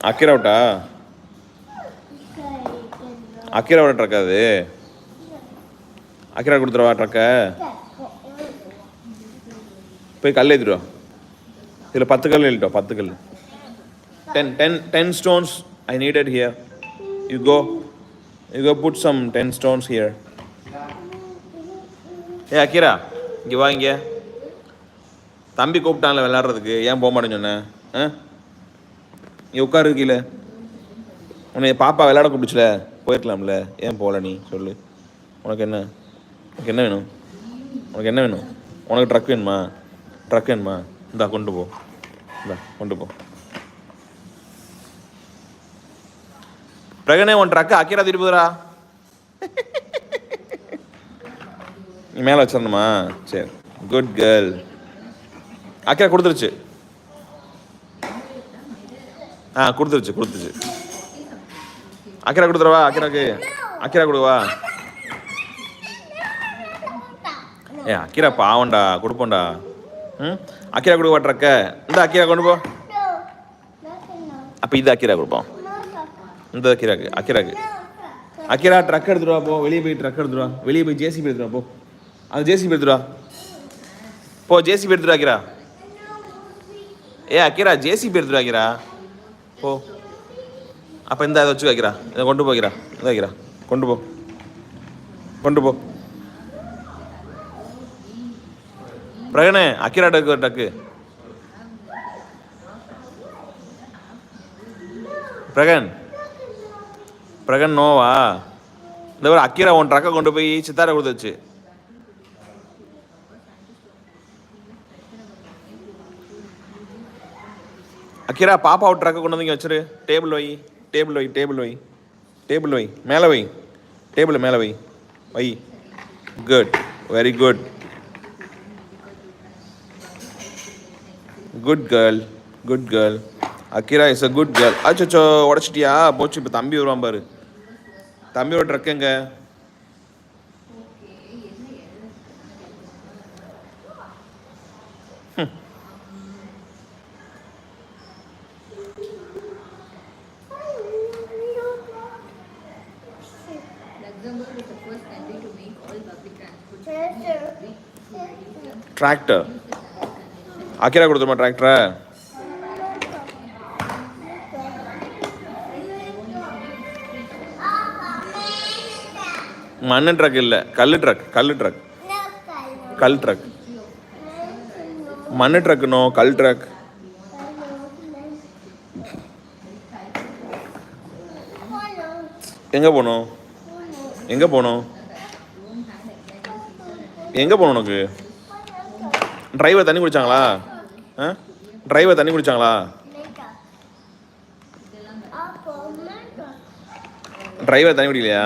அக்கிரா விட்டா அக்கிரா விட ட்ரக்கா அது அக்கிரா கொடுத்துருவா ட்ரக்கை போய் கல் ஏற்றிடுவா இதில் 10 கல் எழுதிட்டோம் 10 கல் 10 stones I needed here you go put some 10 stones here ஏ அக்கிரா இங்கே வா இங்கே தம்பி கூப்பிட்டான்ல விளையாடுறதுக்கு ஏன் போக மாட்டேன்னு சொன்னேன் நீ உட்காரு கீழே உன்னை பாப்பா விளையாட கூப்பிடுச்சுல போயிருக்கலாம்ல ஏன் போகல நீ சொல்லு உனக்கு என்ன வேணும் உனக்கு என்ன வேணும் உனக்கு ட்ரக் வேணுமா இந்தா கொண்டு போ பிரகனே உன் ட்ரக்கு அக்கிரா திருப்புதுரா நீ மேலே வச்சிடணுமா சரி குட் கேர்ள் அக்கிரா கொடுத்துருச்சு கொடுத்துருச்சு அக்கிரா கொடுத்துருவா அக்கிரா கொடுவா ஏ அக்கிரா பாவண்டா கொடுப்போண்டா அக்கிரா கொடுவா ட்ரக்க இந்த அக்கிரா கொண்டு போ அப்போ இது அக்கிரா கொடுப்போம் இந்த அக்கிரா ட்ரக் எடுத்துட்டு வா போ வெளியே போய் ட்ரக் எடுத்துட்டு வா வெளியே போய் ஜேசிபி எடுத்துட்டு வா போ அந்த ஜேசிபி எடுத்துட்டு வா போ ஜேசிபி எடுத்துட்டு அக்கிரா ஏ அக்கிரா ஜேசிபி எடுத்துட்டு அக்கிரா போ அப்போ இந்த அதை வச்சு வைக்கிறா இதை கொண்டு போய்க்கிறா இதை வைக்கிறா கொண்டு போ பிரகனே அக்கிரா டக்கு பிரகன் நோவா இந்த ஒரு அக்கிரா உன் ட்ரக்கை கொண்டு போய் சித்தாரை கொடுத்துச்சு அக்கிரா பாப்பா ட்ரக்கை கொண்டு வந்து இங்கே வச்சிரு டேபிள் வை மேலே வை டேபிள் மேலே வை good very good girl Akira is a good girl அச்சோ உடச்சிட்டியா போச்சு இப்போ தம்பி வருவான் பாரு தம்பியோட ட்ரக் எங்க டிராக்டர் அக்கிரா கொடுத்துருமா டிராக்டரை மண்ணு ட்ரக் இல்லை கல் ட்ரக் மண்ணு ட்ரக்குனோ கல் ட்ரக் எங்கே போகணும் உனக்கு டிரைவர் தண்ணி குடிச்சாங்களா டிரைவர் தண்ணி குடிக்கலையா